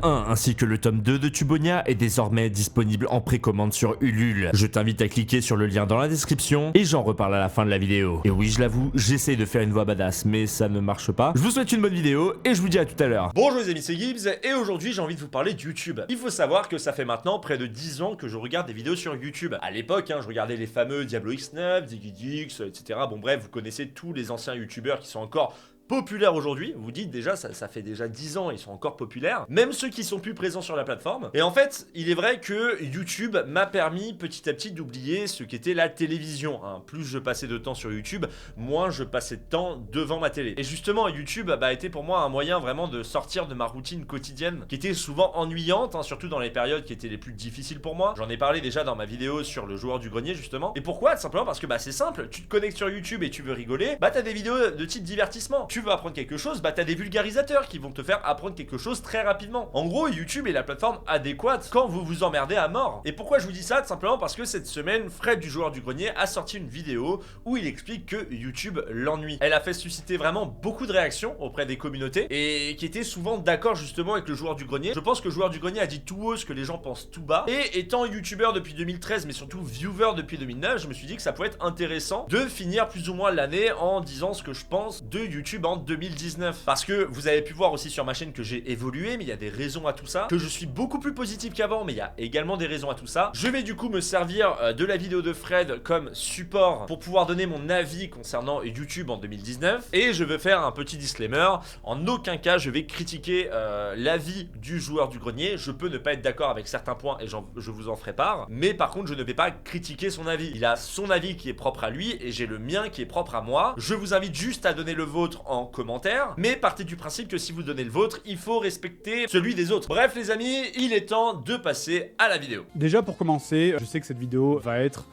1 ainsi que le tome 2 de Tubonia est désormais disponible en précommande sur Ulule. Je t'invite à cliquer sur le lien dans la description et j'en reparle à la fin de la vidéo. Et oui, je l'avoue, j'essaye de faire une voix badass, mais ça ne marche pas. Je vous souhaite une bonne vidéo et je vous dis à tout à l'heure. Bonjour les amis, c'est Gibbs et aujourd'hui j'ai envie de vous parler de YouTube. Il faut savoir que ça fait maintenant près de 10 ans que je regarde des vidéos sur YouTube. À l'époque, je regardais les fameux Diablo X9, DiggyDix, etc. Bon bref, vous connaissez tous les anciens YouTubeurs qui sont encore populaires aujourd'hui. Vous dites déjà, ça fait déjà 10 ans, ils sont encore populaires. Même ceux qui sont plus présents sur la plateforme. Et en fait, il est vrai que YouTube m'a permis petit à petit d'oublier ce qu'était la télévision. Plus je passais de temps sur YouTube, moins je passais de temps devant ma télé. Et justement, YouTube a été pour moi un moyen vraiment de sortir de ma routine quotidienne, qui était souvent ennuyante, surtout dans les périodes qui étaient les plus difficiles pour moi. J'en ai parlé déjà dans ma vidéo sur le joueur du grenier, justement. Et pourquoi? Tout simplement parce que c'est simple, tu te connectes sur YouTube et tu veux rigoler, t'as des vidéos de type divertissement. Tu veux apprendre quelque chose, t'as des vulgarisateurs qui vont te faire apprendre quelque chose très rapidement. En gros, YouTube est la plateforme adéquate quand vous vous emmerdez à mort. Et pourquoi je vous dis ça? Tout simplement parce que cette semaine, Fred du joueur du grenier a sorti une vidéo où il explique que YouTube l'ennuie. Elle a fait susciter vraiment beaucoup de réactions auprès des communautés et qui étaient souvent d'accord justement avec le joueur du grenier. Je pense que le joueur du grenier a dit tout haut ce que les gens pensent tout bas. Et étant youtubeur depuis 2013 mais surtout viewer depuis 2009, je me suis dit que ça pouvait être intéressant de finir plus ou moins l'année en disant ce que je pense de YouTube en 2019. Parce que vous avez pu voir aussi sur ma chaîne que j'ai évolué, mais il y a des raisons à tout ça, que je suis beaucoup plus positif qu'avant, mais il y a également des raisons à tout ça. Je vais du coup me servir de la vidéo de Fred comme support pour pouvoir donner mon avis concernant YouTube en 2019. Et je veux faire un petit disclaimer, en aucun cas je vais critiquer l'avis du joueur du grenier. Je peux ne pas être d'accord avec certains points et je vous en ferai part, mais par contre je ne vais pas critiquer son avis. Il a son avis qui est propre à lui et j'ai le mien qui est propre à moi. Je vous invite juste à donner le vôtre en commentaire, mais partez du principe que si vous donnez le vôtre, il faut respecter celui des autres. Bref les amis, il est temps de passer à la vidéo. Déjà pour commencer, je sais que cette vidéo va être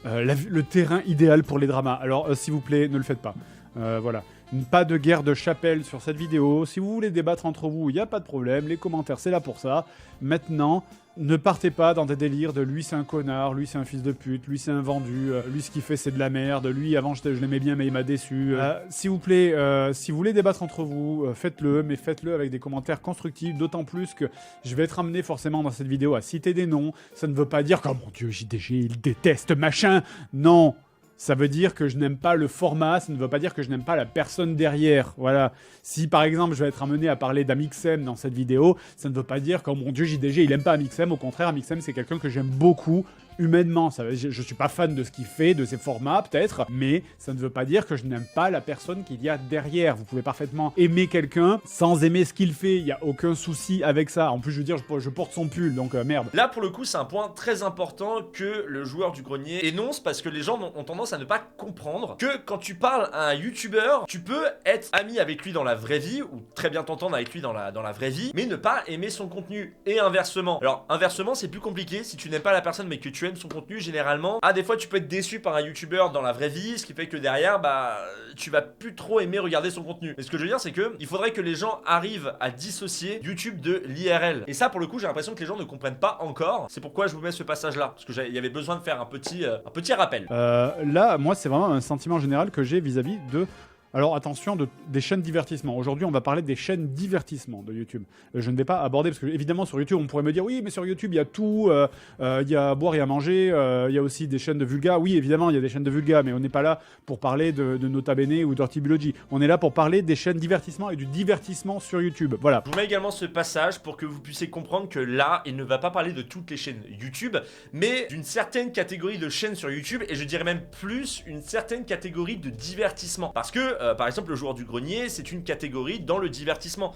le terrain idéal pour les dramas. Alors s'il vous plaît, ne le faites pas. Voilà. Pas de guerre de chapelle sur cette vidéo. Si vous voulez débattre entre vous, il n'y a pas de problème. Les commentaires, c'est là pour ça. Maintenant, ne partez pas dans des délires de lui c'est un connard, lui c'est un fils de pute, lui c'est un vendu, lui ce qu'il fait c'est de la merde, lui avant je l'aimais bien mais il m'a déçu. S'il vous plaît, si vous voulez débattre entre vous, faites-le, mais faites-le avec des commentaires constructifs, d'autant plus que je vais être amené forcément dans cette vidéo à citer des noms. Ça ne veut pas dire que oh mon dieu JDG il déteste machin, non. Ça veut dire que je n'aime pas le format, ça ne veut pas dire que je n'aime pas la personne derrière, voilà. Si par exemple je vais être amené à parler d'Amixem dans cette vidéo, ça ne veut pas dire que oh mon dieu JDG il aime pas Amixem, au contraire Amixem c'est quelqu'un que j'aime beaucoup humainement. Je suis pas fan de ce qu'il fait, de ses formats peut-être, mais ça ne veut pas dire que je n'aime pas la personne qu'il y a derrière. Vous pouvez parfaitement aimer quelqu'un sans aimer ce qu'il fait, il n'y a aucun souci avec ça. En plus je veux dire, je porte son pull, donc merde. Là pour le coup c'est un point très important que le joueur du grenier énonce parce que les gens ont tendance à ne pas comprendre que quand tu parles à un youtubeur, tu peux être ami avec lui dans la vraie vie ou très bien t'entendre avec lui dans la vraie vie, mais ne pas aimer son contenu et inversement. Alors inversement c'est plus compliqué, si tu n'aimes pas la personne mais que tu aimes son contenu généralement, des fois tu peux être déçu par un youtubeur dans la vraie vie, ce qui fait que derrière tu vas plus trop aimer regarder son contenu. Mais ce que je veux dire c'est que il faudrait que les gens arrivent à dissocier YouTube de l'IRL. Et ça pour le coup j'ai l'impression que les gens ne comprennent pas encore. C'est pourquoi je vous mets ce passage là, parce que il y avait besoin de faire un petit rappel. Là moi c'est vraiment un sentiment général que j'ai vis-à-vis de... Alors attention, des chaînes divertissement. Aujourd'hui, on va parler des chaînes divertissement de YouTube. Je ne vais pas aborder, parce que évidemment sur YouTube, on pourrait me dire oui, mais sur YouTube, il y a tout, il y a à boire et à manger, il y a aussi des chaînes de vulga. Oui, évidemment, il y a des chaînes de vulga, mais on n'est pas là pour parler de Nota Bene ou d'Ortibulogy. On est là pour parler des chaînes divertissement et du divertissement sur YouTube. Voilà. Je vous mets également ce passage pour que vous puissiez comprendre que là, il ne va pas parler de toutes les chaînes YouTube, mais d'une certaine catégorie de chaînes sur YouTube, et je dirais même plus une certaine catégorie de divertissement. Parce que par exemple le joueur du grenier c'est une catégorie dans le divertissement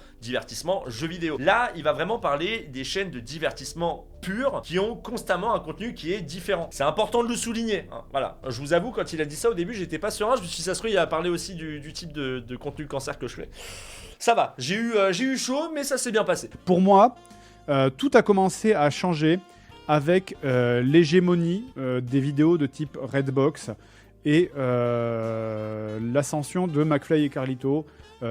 jeux vidéo. Là il va vraiment parler des chaînes de divertissement pur qui ont constamment un contenu qui est différent. C'est important de le souligner, voilà. Je vous avoue quand il a dit ça au début j'étais pas serein, je me suis dit ça se trouve il a parlé aussi du type de contenu cancer que je fais. Ça va, j'ai eu chaud mais ça s'est bien passé. Pour moi tout a commencé à changer avec l'hégémonie des vidéos de type Redbox et l'ascension de McFly et Carlito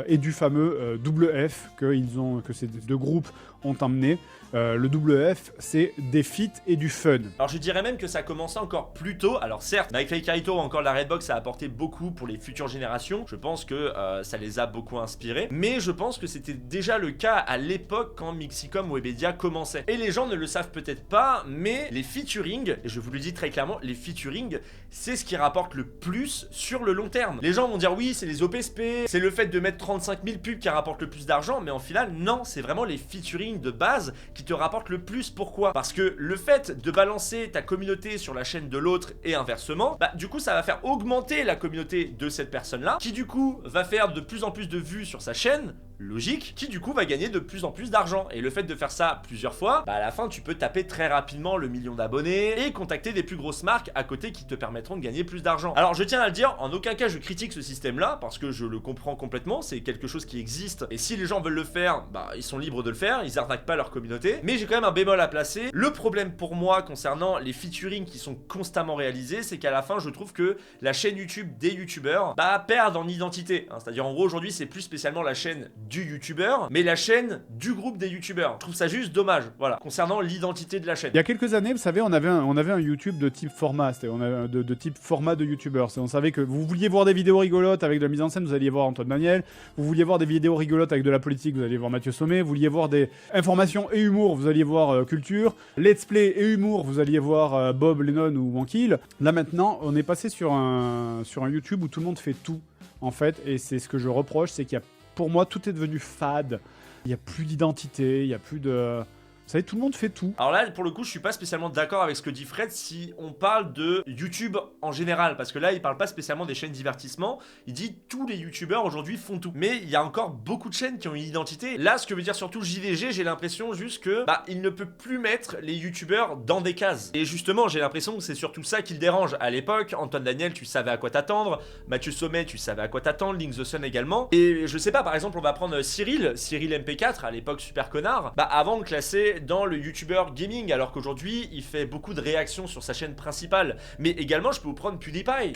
et du fameux double F que ces deux groupes ont emmené. Le double F, c'est des feats et du fun. Alors je dirais même que ça a commencé encore plus tôt. Alors certes, Nike Kaito ou encore la Redbox a apporté beaucoup pour les futures générations. Je pense que ça les a beaucoup inspirés. Mais je pense que c'était déjà le cas à l'époque quand Mixicom ou Webedia commençait. Et les gens ne le savent peut-être pas, mais les featuring, et je vous le dis très clairement, les featuring, c'est ce qui rapporte le plus sur le long terme. Les gens vont dire oui, c'est les OPSP, c'est le fait de mettre 35 000 pubs qui rapporte le plus d'argent, mais en final, non, c'est vraiment les featuring de base qui te rapportent le plus. Pourquoi? Parce que le fait de balancer ta communauté sur la chaîne de l'autre et inversement, bah du coup ça va faire augmenter la communauté de cette personne-là, qui du coup va faire de plus en plus de vues sur sa chaîne, logique, qui du coup va gagner de plus en plus d'argent. Et le fait de faire ça plusieurs fois, bah à la fin tu peux taper très rapidement le million d'abonnés et contacter des plus grosses marques à côté qui te permettront de gagner plus d'argent. Alors je tiens à le dire, en aucun cas je critique ce système-là, parce que je le comprends complètement, c'est quelque chose qui existe, et si les gens veulent le faire, bah ils sont libres de le faire, ils arnaquent pas leur communauté. Mais j'ai quand même un bémol à placer. Le problème pour moi concernant les featuring qui sont constamment réalisés, c'est qu'à la fin je trouve que la chaîne YouTube des youtubeurs bah perdent en identité, hein. C'est-à-dire en gros aujourd'hui c'est plus spécialement la chaîne du youtubeur, mais la chaîne du groupe des youtubeurs. Je trouve ça juste dommage, voilà, concernant l'identité de la chaîne. Il y a quelques années, vous savez, on avait un YouTube de type format, de type format de youtubeur. On savait que vous vouliez voir des vidéos rigolotes avec de la mise en scène, vous alliez voir Antoine Daniel. Vous vouliez voir des vidéos rigolotes avec de la politique, vous alliez voir Mathieu Sommet. Vous vouliez voir des informations et humour, vous alliez voir Culture. Let's Play et humour, vous alliez voir Bob Lennon ou Wankill. Là maintenant, on est passé sur un YouTube où tout le monde fait tout, en fait, et c'est ce que je reproche, c'est qu'il y a, pour moi, tout est devenu fade. Il n'y a plus d'identité, il n'y a plus de... Vous savez, tout le monde fait tout. Alors là, pour le coup, je suis pas spécialement d'accord avec ce que dit Fred si on parle de YouTube en général, parce que là, il parle pas spécialement des chaînes divertissement, il dit tous les YouTubeurs aujourd'hui font tout. Mais il y a encore beaucoup de chaînes qui ont une identité. Là, ce que veut dire surtout JVG, j'ai l'impression juste que, bah, il ne peut plus mettre les YouTubeurs dans des cases. Et justement, j'ai l'impression que c'est surtout ça qui le dérange. À l'époque, Antoine Daniel, tu savais à quoi t'attendre, Mathieu Sommet, tu savais à quoi t'attendre, Link the Sun également. Et je sais pas, par exemple, on va prendre Cyril MP4, à l'époque super connard, bah, avant de classer dans le youtubeur gaming, alors qu'aujourd'hui il fait beaucoup de réactions sur sa chaîne principale. Mais également je peux vous prendre PewDiePie,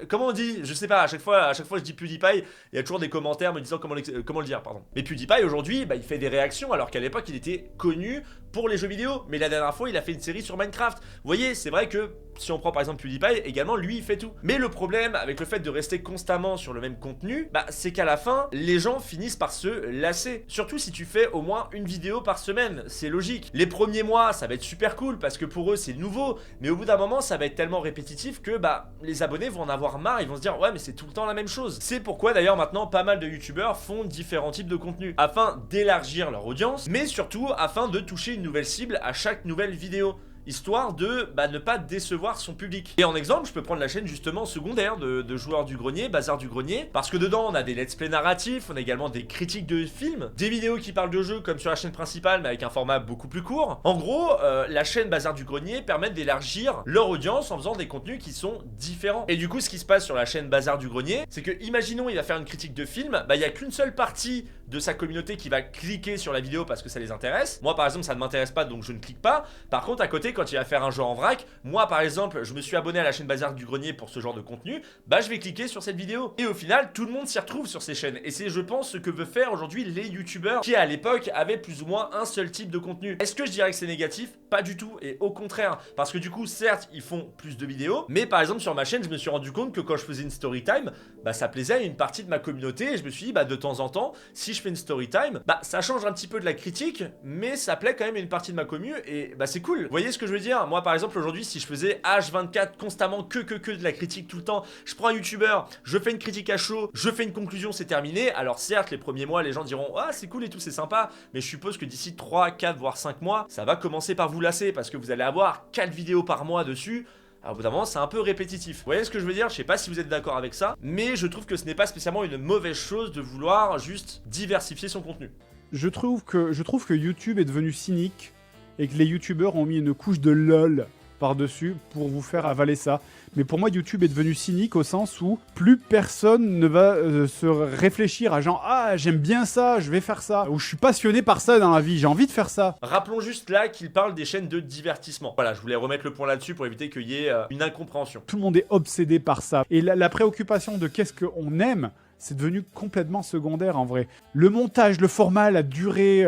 comment on dit, je sais pas, à chaque fois je dis PewDiePie, il y a toujours des commentaires me disant comment le dire, pardon. Mais PewDiePie aujourd'hui, bah, il fait des réactions alors qu'à l'époque il était connu pour les jeux vidéo. Mais la dernière fois il a fait une série sur Minecraft. Vous voyez, c'est vrai que si on prend par exemple PewDiePie, également lui il fait tout. Mais le problème avec le fait de rester constamment sur le même contenu, bah c'est qu'à la fin, les gens finissent par se lasser. Surtout si tu fais au moins une vidéo par semaine, c'est logique. Les premiers mois, ça va être super cool parce que pour eux c'est nouveau, mais au bout d'un moment ça va être tellement répétitif que bah les abonnés vont en avoir marre, ils vont se dire ouais mais c'est tout le temps la même chose. C'est pourquoi d'ailleurs maintenant pas mal de youtubeurs font différents types de contenus afin d'élargir leur audience, mais surtout afin de toucher une nouvelle cible à chaque nouvelle vidéo, histoire de ne pas décevoir son public. Et en exemple, je peux prendre la chaîne justement secondaire de Joueurs du Grenier, Bazar du Grenier, parce que dedans on a des let's play narratifs, on a également des critiques de films, des vidéos qui parlent de jeux comme sur la chaîne principale mais avec un format beaucoup plus court. En gros, la chaîne Bazar du Grenier permet d'élargir leur audience en faisant des contenus qui sont différents. Et du coup, ce qui se passe sur la chaîne Bazar du Grenier, c'est que imaginons il va faire une critique de film, bah il y a qu'une seule partie de sa communauté qui va cliquer sur la vidéo parce que ça les intéresse. Moi par exemple ça ne m'intéresse pas donc je ne clique pas. Par contre à côté quand il va faire un jeu en vrac, moi par exemple je me suis abonné à la chaîne Bazar du Grenier pour ce genre de contenu, bah je vais cliquer sur cette vidéo. Et au final tout le monde s'y retrouve sur ces chaînes. Et c'est je pense ce que veut faire aujourd'hui les youtubeurs qui à l'époque avaient plus ou moins un seul type de contenu. Est-ce que je dirais que c'est négatif? Pas du tout, et au contraire. Parce que du coup certes ils font plus de vidéos, mais par exemple sur ma chaîne je me suis rendu compte que quand je faisais une story time, bah ça plaisait à une partie de ma communauté. Et je me suis dit bah de temps en temps si je fais une story time, bah ça change un petit peu de la critique, mais ça plaît quand même à une partie de ma commu et bah c'est cool. Vous voyez ce que je veux dire? Moi par exemple aujourd'hui si je faisais H24 constamment que de la critique tout le temps, je prends un youtubeur, je fais une critique à chaud, je fais une conclusion, c'est terminé. Alors certes les premiers mois les gens diront ah c'est cool et tout, c'est sympa, mais je suppose que d'ici 3, 4 voire 5 mois ça va commencer par vous lasser parce que vous allez avoir 4 vidéos par mois dessus. Alors au bout d'un moment c'est un peu répétitif. Vous voyez ce que je veux dire? Je sais pas si vous êtes d'accord avec ça, mais je trouve que ce n'est pas spécialement une mauvaise chose de vouloir juste diversifier son contenu. Je trouve que YouTube est devenu cynique et que les youtubeurs ont mis une couche de LOL par-dessus pour vous faire avaler ça. Mais pour moi, YouTube est devenu cynique au sens où plus personne ne va se réfléchir à genre « Ah, j'aime bien ça, je vais faire ça. » Ou « Je suis passionné par ça dans la vie, j'ai envie de faire ça. » Rappelons juste là qu'il parle des chaînes de divertissement. Voilà, je voulais remettre le point là-dessus pour éviter qu'il y ait une incompréhension. Tout le monde est obsédé par ça. Et la préoccupation de qu'est-ce qu'on aime, c'est devenu complètement secondaire en vrai. Le montage, le format, la durée,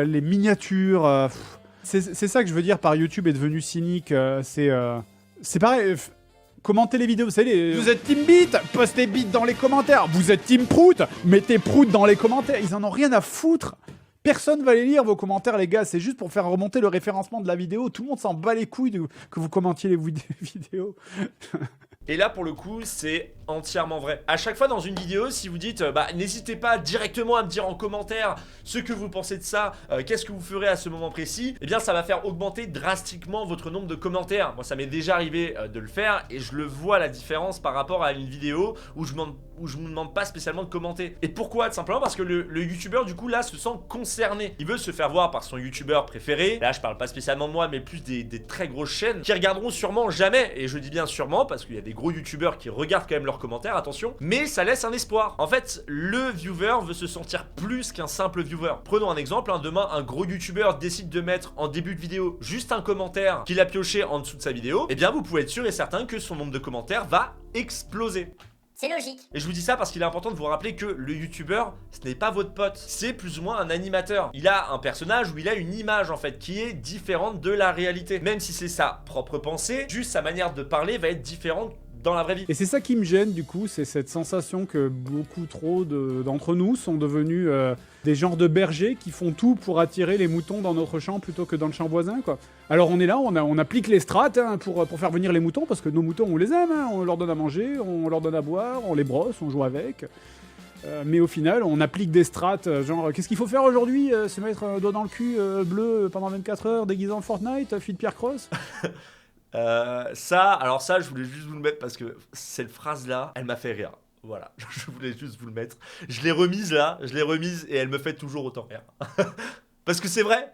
les miniatures, c'est ça que je veux dire par YouTube est devenu cynique. C'est pareil. Commentez les vidéos, vous savez, vous êtes Team Beat, postez Beat dans les commentaires. Vous êtes Team Prout, mettez Prout dans les commentaires. Ils en ont rien à foutre. Personne va les lire vos commentaires, les gars. C'est juste pour faire remonter le référencement de la vidéo. Tout le monde s'en bat les couilles que vous commentiez les vidéos. Et là, pour le coup, c'est entièrement vrai. À chaque fois dans une vidéo, si vous dites, n'hésitez pas directement à me dire en commentaire ce que vous pensez de ça, qu'est-ce que vous ferez à ce moment précis, eh bien ça va faire augmenter drastiquement votre nombre de commentaires. Moi, ça m'est déjà arrivé de le faire et je le vois la différence par rapport à une vidéo où je me demande pas spécialement de commenter. Et pourquoi? Tout simplement parce que le youtubeur, du coup, là, se sent concerné. Il veut se faire voir par son youtubeur préféré. Là, je parle pas spécialement de moi, mais plus des très grosses chaînes qui regarderont sûrement jamais, et je dis bien sûrement parce qu'il y a des gros youtubeurs qui regardent quand même leurs commentaires, attention, mais ça laisse un espoir. En fait, le viewer veut se sentir plus qu'un simple viewer. Prenons un exemple, demain un gros youtubeur décide de mettre en début de vidéo juste un commentaire qu'il a pioché en dessous de sa vidéo, et bien vous pouvez être sûr et certain que son nombre de commentaires va exploser. C'est logique. Et je vous dis ça parce qu'il est important de vous rappeler que le youtubeur, ce n'est pas votre pote. C'est plus ou moins un animateur. Il a un personnage ou il a une image en fait qui est différente de la réalité. Même si c'est sa propre pensée, juste sa manière de parler va être différente dans la vraie vie. Et c'est ça qui me gêne du coup, c'est cette sensation que beaucoup trop d'entre nous sont devenus des genres de bergers qui font tout pour attirer les moutons dans notre champ plutôt que dans le champ voisin, quoi. Alors on est là, on applique les strates pour faire venir les moutons, parce que nos moutons on les aime, on leur donne à manger, on leur donne à boire, on les brosse, on joue avec. Mais au final, on applique des strates, genre qu'est-ce qu'il faut faire aujourd'hui, se mettre un doigt dans le cul bleu pendant 24 heures déguisé en Fortnite, fille de Pierre Cross. Alors ça, je voulais juste vous le mettre parce que cette phrase-là, elle m'a fait rire. Voilà, je voulais juste vous le mettre. Je l'ai remise et elle me fait toujours autant rire. Parce que c'est vrai,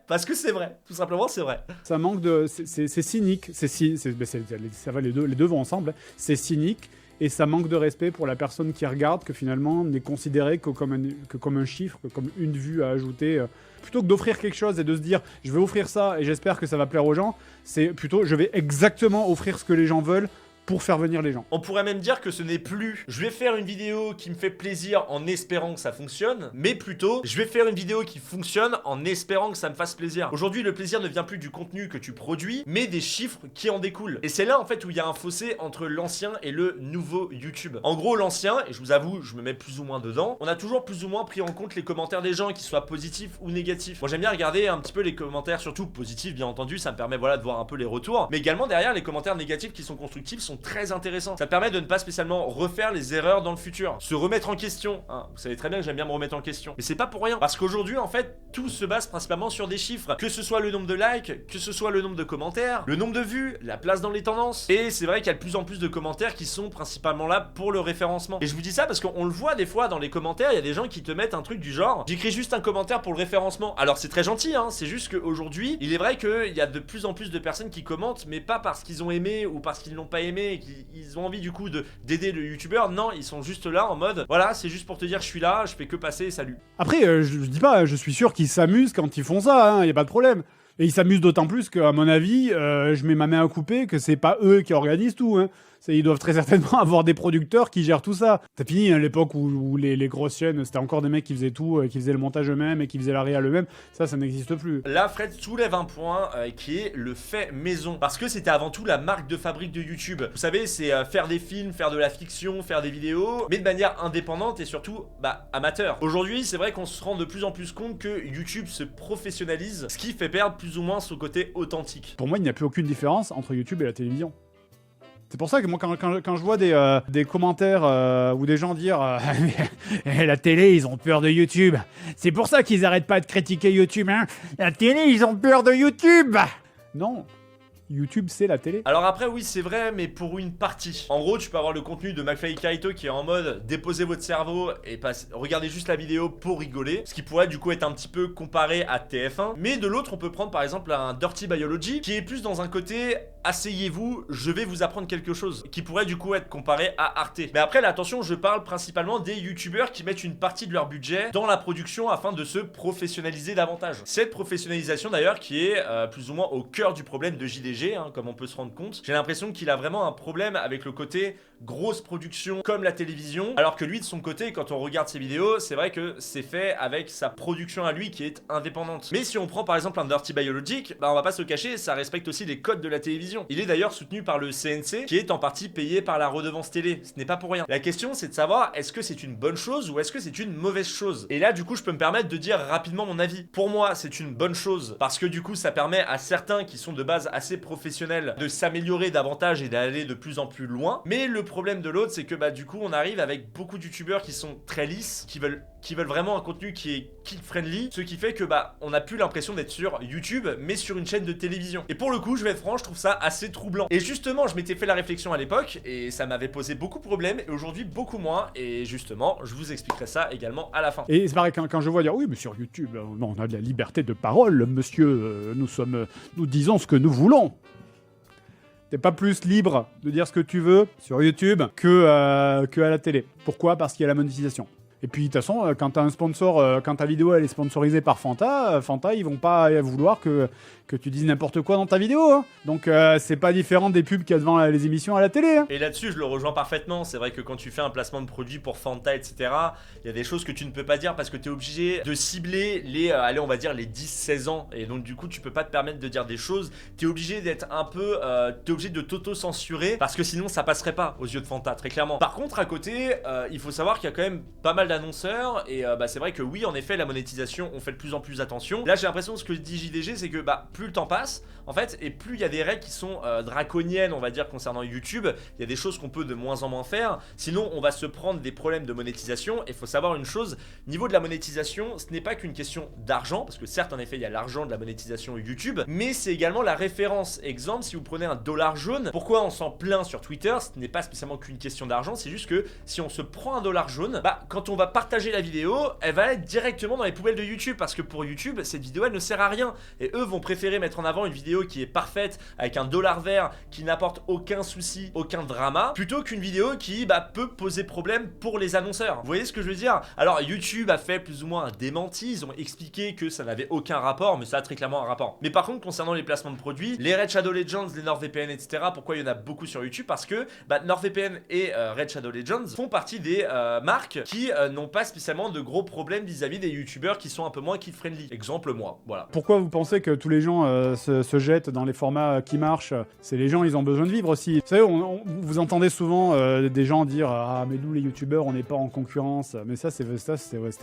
tout simplement c'est vrai. Ça manque de... c'est cynique, ça va, les deux vont ensemble, hein. C'est cynique et ça manque de respect pour la personne qui regarde, que finalement n'est considéré que comme un chiffre, que comme une vue à ajouter. Plutôt que d'offrir quelque chose et de se dire je vais offrir ça et j'espère que ça va plaire aux gens, c'est plutôt je vais exactement offrir ce que les gens veulent pour faire venir les gens. On pourrait même dire que ce n'est plus je vais faire une vidéo qui me fait plaisir en espérant que ça fonctionne, mais plutôt je vais faire une vidéo qui fonctionne en espérant que ça me fasse plaisir. Aujourd'hui, le plaisir ne vient plus du contenu que tu produis, mais des chiffres qui en découlent. Et c'est là en fait où il y a un fossé entre l'ancien et le nouveau YouTube. En gros, l'ancien, et je vous avoue, je me mets plus ou moins dedans, on a toujours plus ou moins pris en compte les commentaires des gens, qu'ils soient positifs ou négatifs. Moi j'aime bien regarder un petit peu les commentaires, surtout positifs bien entendu, ça me permet de voir un peu les retours, mais également derrière les commentaires négatifs qui sont constructifs sont très intéressants. Ça permet de ne pas spécialement refaire les erreurs dans le futur, se remettre en question, hein. Vous savez très bien que j'aime bien me remettre en question, mais c'est pas pour rien, parce qu'aujourd'hui en fait tout se base principalement sur des chiffres, que ce soit le nombre de likes, que ce soit le nombre de commentaires, le nombre de vues, la place dans les tendances, et c'est vrai qu'il y a de plus en plus de commentaires qui sont principalement là pour le référencement. Et je vous dis ça parce qu'on le voit des fois dans les commentaires, il y a des gens qui te mettent un truc du genre j'écris juste un commentaire pour le référencement. Alors c'est très gentil, hein, c'est juste qu'aujourd'hui il est vrai qu'il y a de plus en plus de personnes qui commentent, mais pas parce qu'ils ont aimé ou parce qu'ils n'ont pas aimé et qu'ils ont envie du coup d'aider le youtubeur. Non, ils sont juste là en mode voilà, c'est juste pour te dire je suis là, je fais que passer, salut. Après je dis pas, je suis sûr qu'ils s'amusent quand ils font ça, hein, y a pas de problème. Et ils s'amusent d'autant plus qu'à mon avis, je mets ma main à couper que c'est pas eux qui organisent tout, hein. Ils doivent très certainement avoir des producteurs qui gèrent tout ça. T'as fini à l'époque où les grosses chaînes, c'était encore des mecs qui faisaient tout, qui faisaient le montage eux-mêmes et qui faisaient la réal eux-mêmes. Ça n'existe plus. Là, Fred soulève un point qui est le fait maison. Parce que c'était avant tout la marque de fabrique de YouTube. Vous savez, c'est faire des films, faire de la fiction, faire des vidéos, mais de manière indépendante et surtout amateur. Aujourd'hui, c'est vrai qu'on se rend de plus en plus compte que YouTube se professionnalise, ce qui fait perdre plus ou moins son côté authentique. Pour moi, il n'y a plus aucune différence entre YouTube et la télévision. C'est pour ça que moi, quand je vois des commentaires ou des gens dire la télé, ils ont peur de YouTube. C'est pour ça qu'ils arrêtent pas de critiquer YouTube, hein. La télé, ils ont peur de YouTube. Non. YouTube, c'est la télé. Alors après, oui, c'est vrai, mais pour une partie. En gros, tu peux avoir le contenu de McFly et Carito qui est en mode déposez votre cerveau et regardez juste la vidéo pour rigoler, ce qui pourrait du coup être un petit peu comparé à TF1. Mais de l'autre, on peut prendre par exemple un Dirty Biology qui est plus dans un côté asseyez-vous, je vais vous apprendre quelque chose qui pourrait du coup être comparé à Arte. Mais après là, attention, je parle principalement des youtubeurs qui mettent une partie de leur budget dans la production afin de se professionnaliser davantage. Cette professionnalisation d'ailleurs qui est plus ou moins au cœur du problème de JDG, hein, comme on peut se rendre compte. J'ai l'impression qu'il a vraiment un problème avec le côté grosse production comme la télévision, alors que lui de son côté, quand on regarde ses vidéos, c'est vrai que c'est fait avec sa production à lui qui est indépendante. Mais si on prend par exemple un Dirty Biologic, bah on va pas se cacher, ça respecte aussi les codes de la télévision. Il est d'ailleurs soutenu par le CNC qui est en partie payé par la redevance télé, ce n'est pas pour rien. La question c'est de savoir est-ce que c'est une bonne chose ou est-ce que c'est une mauvaise chose. Et là du coup je peux me permettre de dire rapidement mon avis. Pour moi c'est une bonne chose parce que du coup ça permet à certains qui sont de base assez professionnels de s'améliorer davantage et d'aller de plus en plus loin. Mais le problème de l'autre c'est que bah du coup on arrive avec beaucoup de youtubeurs qui sont très lisses, qui veulent vraiment un contenu qui est kid-friendly, ce qui fait que bah on n'a plus l'impression d'être sur YouTube mais sur une chaîne de télévision. Et pour le coup je vais être franc, je trouve ça assez troublant. Et justement je m'étais fait la réflexion à l'époque et ça m'avait posé beaucoup de problèmes et aujourd'hui beaucoup moins, et justement je vous expliquerai ça également à la fin. Et c'est pareil, quand je vois dire oui mais sur YouTube on a de la liberté de parole monsieur, nous disons ce que nous voulons. T'es pas plus libre de dire ce que tu veux sur YouTube que à la télé. Pourquoi ? Parce qu'il y a la monétisation. Et puis de toute façon, quand t'as un sponsor, quand ta vidéo elle est sponsorisée par Fanta, ils vont pas vouloir que tu dises n'importe quoi dans ta vidéo. Hein. Donc c'est pas différent des pubs qu'il y a devant les émissions à la télé. Hein. Et là-dessus, je le rejoins parfaitement. C'est vrai que quand tu fais un placement de produit pour Fanta, etc., il y a des choses que tu ne peux pas dire parce que tu es obligé de cibler les, allez, on va dire les 10-16 ans. Et donc du coup, tu peux pas te permettre de dire des choses. Tu es obligé d'être un peu, tu es obligé de t'auto-censurer parce que sinon ça passerait pas aux yeux de Fanta, très clairement. Par contre, à côté, il faut savoir qu'il y a quand même pas mal d'annonceurs et bah, c'est vrai que oui, en effet, la monétisation, on fait de plus en plus attention. Là, j'ai l'impression que ce que dit JDG, c'est que bah, plus le temps passe, en fait, et plus il y a des règles qui sont draconiennes, on va dire, concernant YouTube, il y a des choses qu'on peut de moins en moins faire, sinon on va se prendre des problèmes de monétisation. Et il faut savoir une chose, niveau de la monétisation, ce n'est pas qu'une question d'argent, parce que certes, en effet, il y a l'argent de la monétisation YouTube, mais c'est également la référence. Exemple, si vous prenez un dollar jaune, pourquoi on s'en plaint sur Twitter, ce n'est pas spécialement qu'une question d'argent, c'est juste que si on se prend un dollar jaune, bah, quand on va partager la vidéo, elle va être directement dans les poubelles de YouTube, parce que pour YouTube, cette vidéo, elle ne sert à rien, et eux vont préférer mettre en avant une vidéo qui est parfaite, avec un dollar vert, qui n'apporte aucun souci, aucun drama, plutôt qu'une vidéo qui bah, peut poser problème pour les annonceurs. Vous voyez ce que je veux dire? Alors YouTube a fait plus ou moins un démenti, ils ont expliqué que ça n'avait aucun rapport, mais ça a très clairement un rapport. Mais par contre, concernant les placements de produits, les Red Shadow Legends, les NordVPN, etc., pourquoi il y en a beaucoup sur YouTube? Parce que bah, NordVPN et Red Shadow Legends font partie des marques qui n'ont pas spécialement de gros problèmes vis-à-vis des youtubeurs qui sont un peu moins kid-friendly. Exemple moi, voilà. Pourquoi vous pensez que tous les gens se jettent dans les formats qui marchent? C'est les gens, ils ont besoin de vivre aussi. Vous savez, vous entendez souvent des gens dire « Ah, mais nous, les youtubeurs, on n'est pas en concurrence. » Mais c'était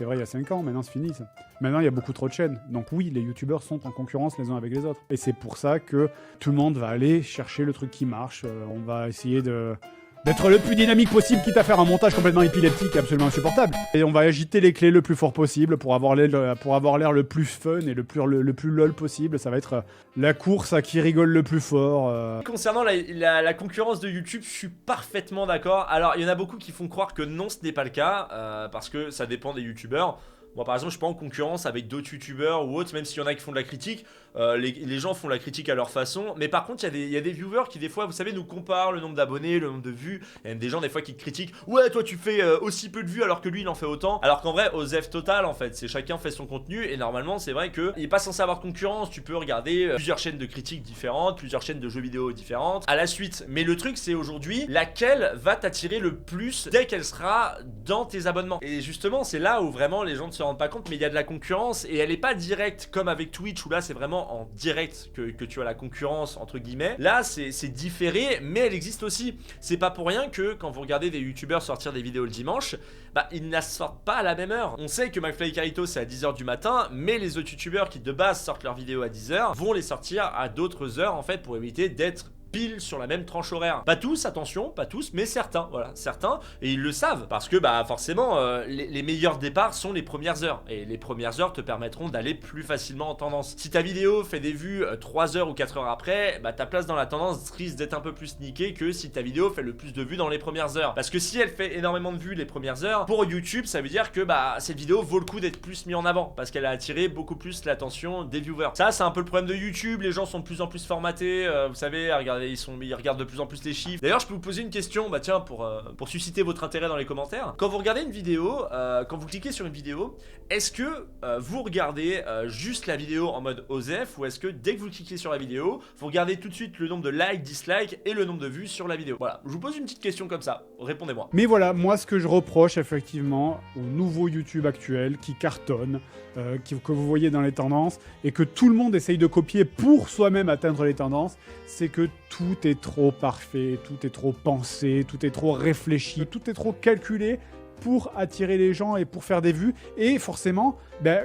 vrai il y a 5 ans, maintenant c'est fini. Ça. Maintenant, il y a beaucoup trop de chaînes. Donc oui, les youtubeurs sont en concurrence les uns avec les autres. Et c'est pour ça que tout le monde va aller chercher le truc qui marche. On va essayer d'être le plus dynamique possible, quitte à faire un montage complètement épileptique et absolument insupportable. Et on va agiter les clés le plus fort possible pour avoir l'air le plus fun et le plus lol possible. Ça va être la course à qui rigole le plus fort. Concernant la concurrence de YouTube, je suis parfaitement d'accord. Alors, il y en a beaucoup qui font croire que non, ce n'est pas le cas, parce que ça dépend des youtubeurs. Moi par exemple je suis pas en concurrence avec d'autres youtubeurs ou autres, même s'il y en a qui font de la critique, les gens font la critique à leur façon, mais par contre il y a des viewers qui des fois vous savez nous comparent le nombre d'abonnés, le nombre de vues, il y a même des gens des fois qui te critiquent, ouais toi tu fais aussi peu de vues alors que lui il en fait autant, alors qu'en vrai OZEF total en fait, c'est chacun fait son contenu et normalement c'est vrai que il est pas censé avoir de concurrence, tu peux regarder plusieurs chaînes de critiques différentes, plusieurs chaînes de jeux vidéo différentes à la suite, mais le truc c'est aujourd'hui laquelle va t'attirer le plus dès qu'elle sera dans tes abonnements, et justement c'est là où vraiment les gens ne se rendent pas compte, mais il y a de la concurrence et elle est pas directe comme avec Twitch où là c'est vraiment en direct que tu as la concurrence entre guillemets. Là c'est différé, mais elle existe aussi. C'est pas pour rien que quand vous regardez des youtubeurs sortir des vidéos le dimanche, bah ils ne la sortent pas à la même heure. On sait que McFly Carito c'est à 10h du matin, mais les autres youtubeurs qui de base sortent leurs vidéos à 10h vont les sortir à d'autres heures en fait pour éviter d'être pile sur la même tranche horaire. Pas tous, attention, pas tous, mais certains, voilà, certains, et ils le savent, parce que bah forcément, les meilleurs départs sont les premières heures, et les premières heures te permettront d'aller plus facilement en tendance. Si ta vidéo fait des vues 3 heures ou 4 heures après, bah ta place dans la tendance risque d'être un peu plus niquée que si ta vidéo fait le plus de vues dans les premières heures. Parce que si elle fait énormément de vues les premières heures, pour YouTube, ça veut dire que bah cette vidéo vaut le coup d'être plus mise en avant, parce qu'elle a attiré beaucoup plus l'attention des viewers. Ça, c'est un peu le problème de YouTube, les gens sont de plus en plus formatés, vous savez, à regarder regardez, ils regardent de plus en plus les chiffres. D'ailleurs, je peux vous poser une question, bah tiens, pour susciter votre intérêt dans les commentaires. Quand vous regardez une vidéo, quand vous cliquez sur une vidéo, est-ce que vous regardez juste la vidéo en mode OSEF, ou est-ce que dès que vous cliquez sur la vidéo, vous regardez tout de suite le nombre de likes, dislikes et le nombre de vues sur la vidéo? Voilà, je vous pose une petite question comme ça, répondez-moi. Mais voilà, moi ce que je reproche effectivement au nouveau YouTube actuel qui cartonne, que vous voyez dans les tendances, et que tout le monde essaye de copier pour soi-même atteindre les tendances, c'est que tout est trop parfait, tout est trop pensé, tout est trop réfléchi, tout est trop calculé pour attirer les gens et pour faire des vues. Et forcément,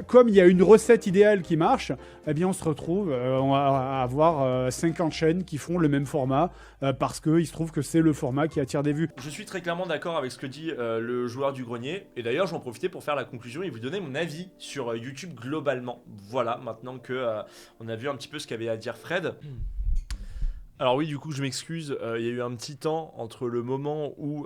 comme il y a une recette idéale qui marche, eh bien on se retrouve à avoir 50 chaînes qui font le même format parce qu'il se trouve que c'est le format qui attire des vues. Je suis très clairement d'accord avec ce que dit le joueur du grenier. Et d'ailleurs, j'en profitais pour faire la conclusion et vous donner mon avis sur YouTube globalement. Voilà, maintenant que on a vu un petit peu ce qu'avait à dire Fred. Alors oui, du coup, je m'excuse, il y a eu un petit temps entre le moment où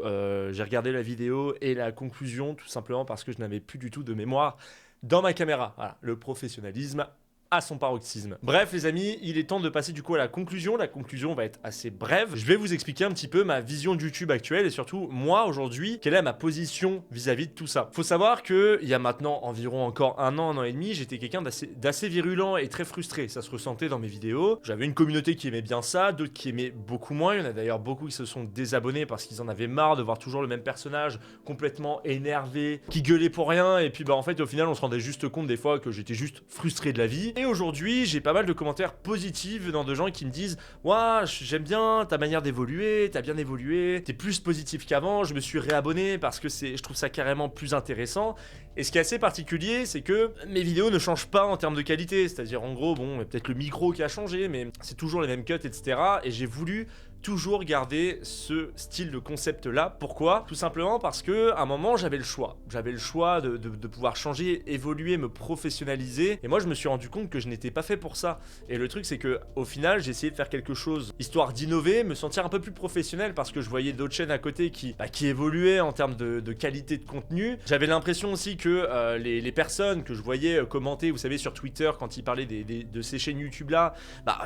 j'ai regardé la vidéo et la conclusion, tout simplement parce que je n'avais plus du tout de mémoire dans ma caméra. Voilà, le professionnalisme à son paroxysme. Bref les amis, il est temps de passer du coup à la conclusion. La conclusion va être assez brève. Je vais vous expliquer un petit peu ma vision de YouTube actuelle et surtout moi aujourd'hui, quelle est ma position vis-à-vis de tout ça. Faut savoir que il y a maintenant environ encore un an et demi, j'étais quelqu'un d'assez virulent et très frustré. Ça se ressentait dans mes vidéos. J'avais une communauté qui aimait bien ça, d'autres qui aimaient beaucoup moins. Il y en a d'ailleurs beaucoup qui se sont désabonnés parce qu'ils en avaient marre de voir toujours le même personnage complètement énervé, qui gueulait pour rien. Et puis en fait au final on se rendait juste compte des fois que j'étais juste frustré de la vie. Et aujourd'hui, j'ai pas mal de commentaires positifs venant de gens qui me disent « Ouah, j'aime bien ta manière d'évoluer, t'as bien évolué, t'es plus positif qu'avant, je me suis réabonné parce que je trouve ça carrément plus intéressant. » Et ce qui est assez particulier, c'est que mes vidéos ne changent pas en termes de qualité. C'est-à-dire, en gros, bon, peut-être le micro qui a changé, mais c'est toujours les mêmes cuts, etc. Et j'ai voulu toujours garder ce style de concept là. Pourquoi? Tout simplement parce que à un moment j'avais le choix. J'avais le choix de pouvoir changer, évoluer, me professionnaliser. Et moi je me suis rendu compte que je n'étais pas fait pour ça. Et le truc c'est que au final j'ai essayé de faire quelque chose histoire d'innover, me sentir un peu plus professionnel parce que je voyais d'autres chaînes à côté qui évoluaient en termes de qualité de contenu. J'avais l'impression aussi que les personnes que je voyais commenter, vous savez sur Twitter quand ils parlaient de ces chaînes YouTube là,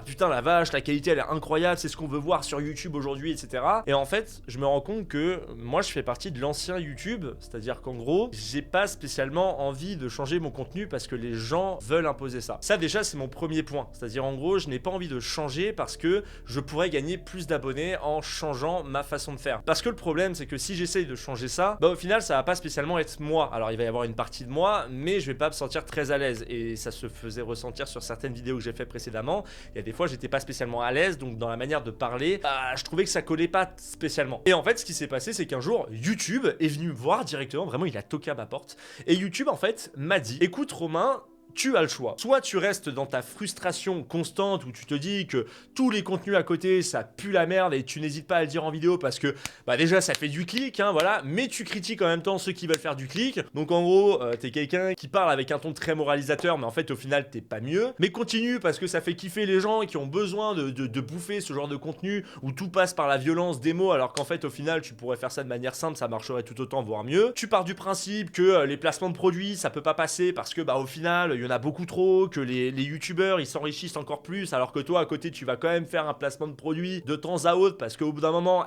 putain la vache, la qualité elle est incroyable, c'est ce qu'on veut voir sur YouTube aujourd'hui, etc. Et en fait, je me rends compte que moi, je fais partie de l'ancien YouTube, c'est-à-dire qu'en gros, j'ai pas spécialement envie de changer mon contenu parce que les gens veulent imposer ça. Ça, déjà, c'est mon premier point. C'est-à-dire, en gros, je n'ai pas envie de changer parce que je pourrais gagner plus d'abonnés en changeant ma façon de faire. Parce que le problème, c'est que si j'essaye de changer ça, au final, ça va pas spécialement être moi. Alors, il va y avoir une partie de moi, mais je vais pas me sentir très à l'aise. Et ça se faisait ressentir sur certaines vidéos que j'ai fait précédemment. Il y a des fois, j'étais pas spécialement à l'aise, donc dans la manière de parler, je trouvais que ça collait pas spécialement. Et en fait, ce qui s'est passé, c'est qu'un jour, YouTube est venu me voir directement, vraiment, il a toqué à ma porte. Et YouTube, en fait, m'a dit, écoute Romain, tu as le choix. Soit tu restes dans ta frustration constante où tu te dis que tous les contenus à côté ça pue la merde et tu n'hésites pas à le dire en vidéo parce que déjà ça fait du clic, voilà, mais tu critiques en même temps ceux qui veulent faire du clic. Donc en gros, t'es quelqu'un qui parle avec un ton très moralisateur, mais en fait au final t'es pas mieux. Mais continue parce que ça fait kiffer les gens qui ont besoin de bouffer ce genre de contenu où tout passe par la violence des mots, alors qu'en fait au final tu pourrais faire ça de manière simple, ça marcherait tout autant, voire mieux. Tu pars du principe que les placements de produits ça peut pas passer parce que au final il y en a beaucoup trop, que les youtubeurs ils s'enrichissent encore plus alors que toi à côté tu vas quand même faire un placement de produit de temps à autre parce qu'au bout d'un moment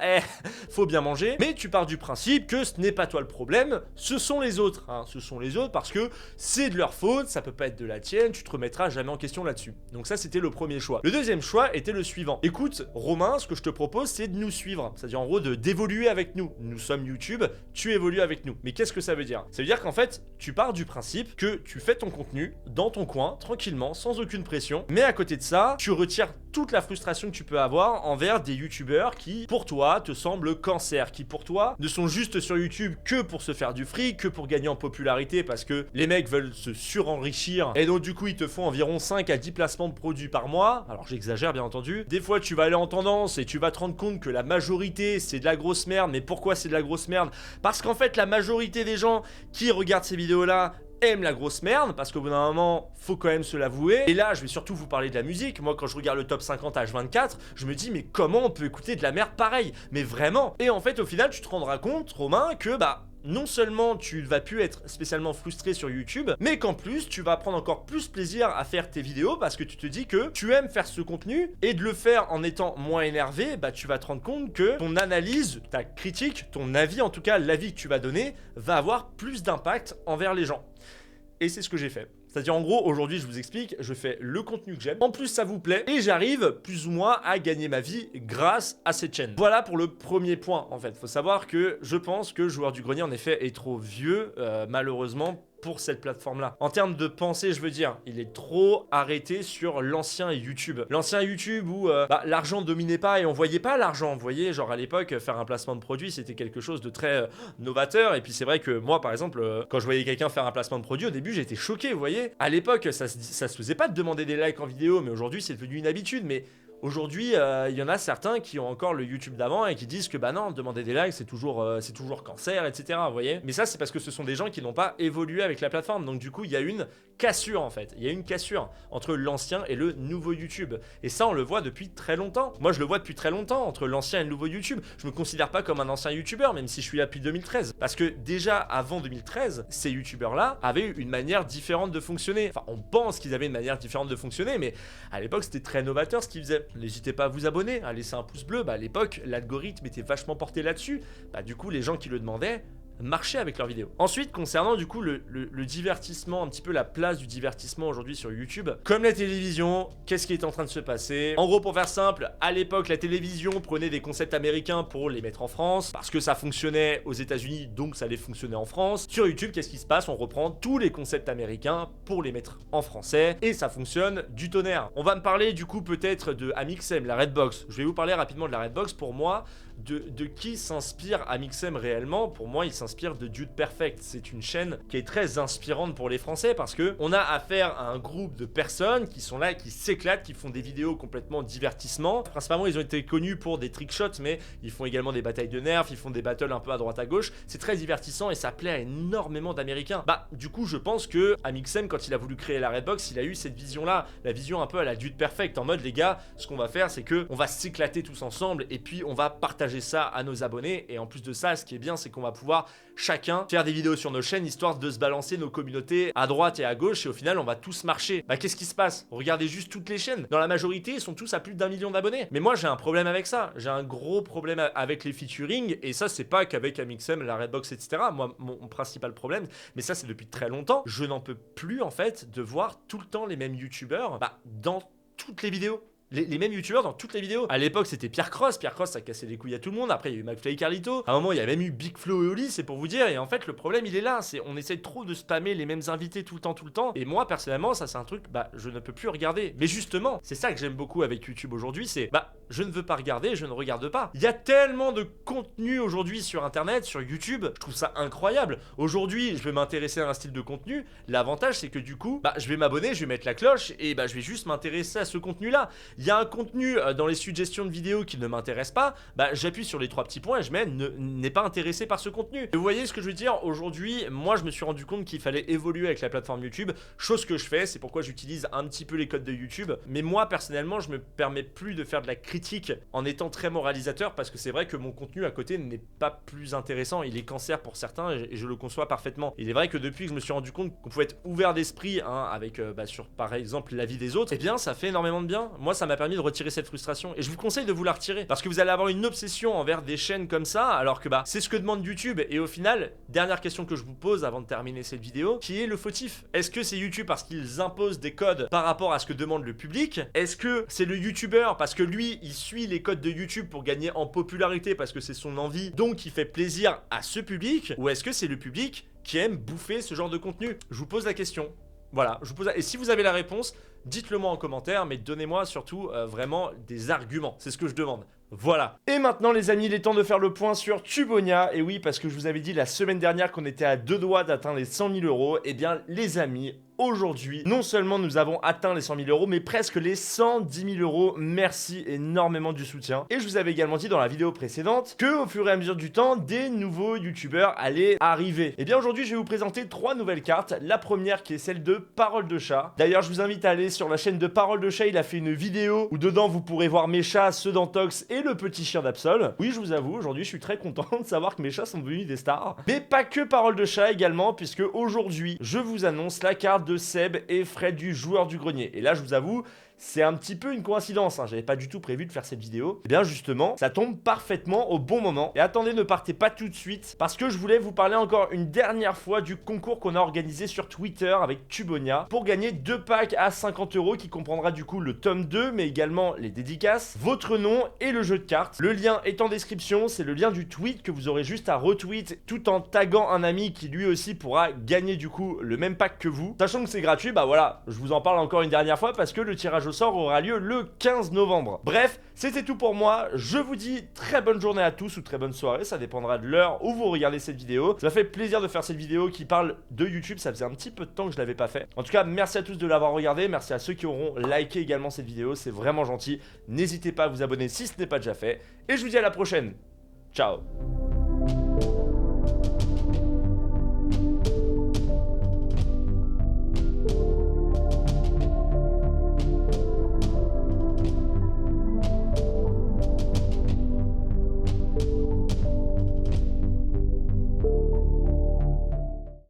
faut bien manger. Mais tu pars du principe que ce n'est pas toi le problème, ce sont les autres, ce sont les autres parce que c'est de leur faute, ça peut pas être de la tienne, tu te remettras jamais en question là-dessus. Donc ça c'était le premier choix. Le deuxième choix était le suivant: écoute Romain, ce que je te propose c'est de nous suivre, c'est-à-dire en gros d'évoluer avec nous. Nous sommes YouTube, tu évolues avec nous. Mais qu'est-ce que ça veut dire? Ça veut dire qu'en fait tu pars du principe que tu fais ton contenu dans ton coin, tranquillement, sans aucune pression. Mais à côté de ça, tu retires toute la frustration que tu peux avoir envers des youtubeurs qui, pour toi, te semblent cancer, qui pour toi ne sont juste sur YouTube que pour se faire du fric, que pour gagner en popularité parce que les mecs veulent se surenrichir et donc du coup ils te font environ 5 à 10 placements de produits par mois. Alors j'exagère bien entendu. Des fois tu vas aller en tendance et tu vas te rendre compte que la majorité c'est de la grosse merde. Mais pourquoi c'est de la grosse merde? Parce qu'en fait la majorité des gens qui regardent ces vidéos là aime la grosse merde, parce qu'au bout d'un moment, faut quand même se l'avouer. Et là, je vais surtout vous parler de la musique. Moi, quand je regarde le top 50 H24, je me dis, mais comment on peut écouter de la merde pareil? Mais vraiment. Et en fait, au final, tu te rendras compte, Romain, que non seulement tu vas plus être spécialement frustré sur YouTube, mais qu'en plus tu vas prendre encore plus plaisir à faire tes vidéos parce que tu te dis que tu aimes faire ce contenu et de le faire en étant moins énervé, bah tu vas te rendre compte que ton analyse, ta critique, ton avis, en tout cas l'avis que tu vas donner, va avoir plus d'impact envers les gens. Et c'est ce que j'ai fait. C'est-à-dire en gros, aujourd'hui je vous explique, je fais le contenu que j'aime, en plus ça vous plaît, et j'arrive plus ou moins à gagner ma vie grâce à cette chaîne. Voilà pour le premier point en fait. Faut savoir que je pense que Joueur du Grenier en effet est trop vieux, malheureusement, pour cette plateforme-là. En termes de pensée, je veux dire, il est trop arrêté sur l'ancien YouTube. L'ancien YouTube où l'argent dominait pas et on voyait pas l'argent. Vous voyez, genre à l'époque, faire un placement de produit, c'était quelque chose de très novateur. Et puis c'est vrai que moi, par exemple, quand je voyais quelqu'un faire un placement de produit, au début, j'étais choqué, vous voyez. À l'époque, ça se faisait pas de demander des likes en vidéo, mais aujourd'hui, c'est devenu une habitude. Mais aujourd'hui, il y en a certains qui ont encore le YouTube d'avant et qui disent que bah non, demander des likes c'est toujours cancer, etc. Vous voyez. Mais ça, c'est parce que ce sont des gens qui n'ont pas évolué avec la plateforme. Donc du coup, il y a une cassure en fait. Il y a une cassure entre l'ancien et le nouveau YouTube. Et ça, on le voit depuis très longtemps. Moi, je le vois depuis très longtemps entre l'ancien et le nouveau YouTube. Je me considère pas comme un ancien YouTuber, même si je suis là depuis 2013. Parce que déjà avant 2013, ces YouTubers-là avaient une manière différente de fonctionner. Enfin, on pense qu'ils avaient une manière différente de fonctionner, mais à l'époque, c'était très novateur ce qu'ils faisaient. N'hésitez pas à vous abonner, à laisser un pouce bleu. Bah, à l'époque, l'algorithme était vachement porté là-dessus. Bah, du coup, les gens qui le demandaient marchaient avec leurs vidéos. Ensuite, concernant du coup le divertissement, un petit peu la place du divertissement aujourd'hui sur YouTube, comme la télévision, qu'est-ce qui est en train de se passer? En gros, pour faire simple, à l'époque, la télévision prenait des concepts américains pour les mettre en France, parce que ça fonctionnait aux États-Unis, donc ça allait fonctionner en France. Sur YouTube, qu'est-ce qui se passe? On reprend tous les concepts américains pour les mettre en français, et ça fonctionne du tonnerre. On va me parler du coup peut-être de Amixem, la Redbox. Je vais vous parler rapidement de la Redbox. Pour moi, de qui s'inspire Amixem réellement? Pour moi, il s'inspire de Dude Perfect. C'est une chaîne qui est très inspirante pour les Français parce que on a affaire à un groupe de personnes qui sont là, qui s'éclatent, qui font des vidéos complètement divertissement. Principalement, ils ont été connus pour des trickshots, mais ils font également des batailles de nerfs, ils font des battles un peu à droite à gauche. C'est très divertissant et ça plaît à énormément d'Américains. Bah, du coup, je pense que Amixem, quand il a voulu créer la Redbox, il a eu cette vision-là, la vision un peu à la Dude Perfect, en mode les gars, ce qu'on va faire, c'est que on va s'éclater tous ensemble et puis on va partager ça à nos abonnés. Et en plus de ça, ce qui est bien, c'est qu'on va pouvoir chacun faire des vidéos sur nos chaînes histoire de se balancer nos communautés à droite et à gauche et au final on va tous marcher. Bah qu'est-ce qui se passe? Regardez juste toutes les chaînes. Dans la majorité, ils sont tous à plus d'1 million d'abonnés. Mais moi j'ai un problème avec ça. J'ai un gros problème avec les featuring et ça c'est pas qu'avec Amixem, la Redbox, etc. Moi mon principal problème, mais ça c'est depuis très longtemps, je n'en peux plus en fait de voir tout le temps les mêmes youtubeurs dans toutes les vidéos. Les mêmes youtubeurs dans toutes les vidéos. À l'époque, c'était Pierre Cross. Pierre Cross, ça cassait les couilles à tout le monde. Après, il y a eu McFly et Carlito. À un moment, il y a même eu Big Flo et Oli, c'est pour vous dire. Et en fait, le problème, il est là. C'est on essaie trop de spammer les mêmes invités tout le temps. Et moi, personnellement, ça, c'est un truc, je ne peux plus regarder. Mais justement, c'est ça que j'aime beaucoup avec YouTube aujourd'hui. C'est, je ne veux pas regarder, je ne regarde pas. Il y a tellement de contenu aujourd'hui sur Internet, sur YouTube. Je trouve ça incroyable. Aujourd'hui, je vais m'intéresser à un style de contenu. L'avantage, c'est que du coup, je vais m'abonner, je vais mettre la cloche et je vais juste m'intéresser à ce contenu-là. Il y a un contenu dans les suggestions de vidéos qui ne m'intéresse pas, j'appuie sur les 3 petits points et je mets n'est pas intéressé par ce contenu. Et vous voyez ce que je veux dire? Aujourd'hui, moi je me suis rendu compte qu'il fallait évoluer avec la plateforme YouTube, chose que je fais, c'est pourquoi j'utilise un petit peu les codes de YouTube. Mais moi personnellement, je me permets plus de faire de la critique en étant très moralisateur parce que c'est vrai que mon contenu à côté n'est pas plus intéressant, il est cancer pour certains et je le conçois parfaitement. Il est vrai que depuis que je me suis rendu compte qu'on pouvait être ouvert d'esprit avec sur par exemple l'avis des autres, eh bien ça fait énormément de bien. Moi ça m'a permis de retirer cette frustration et je vous conseille de vous la retirer parce que vous allez avoir une obsession envers des chaînes comme ça alors que c'est ce que demande YouTube. Et au final, dernière question que je vous pose avant de terminer cette vidéo, qui est le fautif? Est-ce que c'est YouTube parce qu'ils imposent des codes par rapport à ce que demande le public? Est-ce que c'est le YouTuber parce que lui il suit les codes de YouTube pour gagner en popularité parce que c'est son envie, donc il fait plaisir à ce public? Ou est-ce que c'est le public qui aime bouffer ce genre de contenu? Je vous pose la question. Voilà, je vous pose et si vous avez la réponse, dites-le moi en commentaire, mais donnez-moi surtout vraiment des arguments, c'est ce que je demande. Voilà. Et maintenant les amis, il est temps de faire le point sur Tubonia. Et oui, parce que je vous avais dit la semaine dernière qu'on était à 2 doigts d'atteindre les 100 000 €. Et bien les amis, aujourd'hui, non seulement nous avons atteint les 100 000 €, mais presque les 110 000 €. Merci énormément du soutien. Et je vous avais également dit dans la vidéo précédente que au fur et à mesure du temps, des nouveaux youtubeurs allaient arriver. Et bien aujourd'hui, je vais vous présenter 3 nouvelles cartes. La première qui est celle de Parole de Chat. D'ailleurs, je vous invite à aller sur la chaîne de Parole de Chat. Il a fait une vidéo où dedans vous pourrez voir mes chats, ceux d'Antox et et le petit chien d'Absol. Oui, je vous avoue, aujourd'hui, je suis très content de savoir que mes chats sont devenus des stars. Mais pas que parole de chat également, puisque aujourd'hui, je vous annonce la carte de Seb et Fred du joueur du grenier. Et là, je vous avoue, c'est un petit peu une coïncidence, hein. J'avais pas du tout prévu de faire cette vidéo. Et bien justement, ça tombe parfaitement au bon moment. Et attendez, ne partez pas tout de suite, parce que je voulais vous parler encore une dernière fois du concours qu'on a organisé sur Twitter avec Tubonia pour gagner 2 packs à 50 € qui comprendra du coup le tome 2, mais également les dédicaces, votre nom et le jeu de cartes. Le lien est en description, c'est le lien du tweet que vous aurez juste à retweet tout en taguant un ami qui lui aussi pourra gagner du coup le même pack que vous. Sachant que c'est gratuit, bah voilà, je vous en parle encore une dernière fois parce que le tirage au sort aura lieu le 15 novembre. Bref, c'était tout pour moi. Je vous dis très bonne journée à tous ou très bonne soirée, ça dépendra de l'heure où vous regardez cette vidéo. Ça m'a fait plaisir de faire cette vidéo qui parle de YouTube, ça faisait un petit peu de temps que je l'avais pas fait. En tout cas, merci à tous de l'avoir regardé, merci à ceux qui auront liké également cette vidéo, c'est vraiment gentil. N'hésitez pas à vous abonner si ce n'est pas déjà fait. Et je vous dis à la prochaine. Ciao.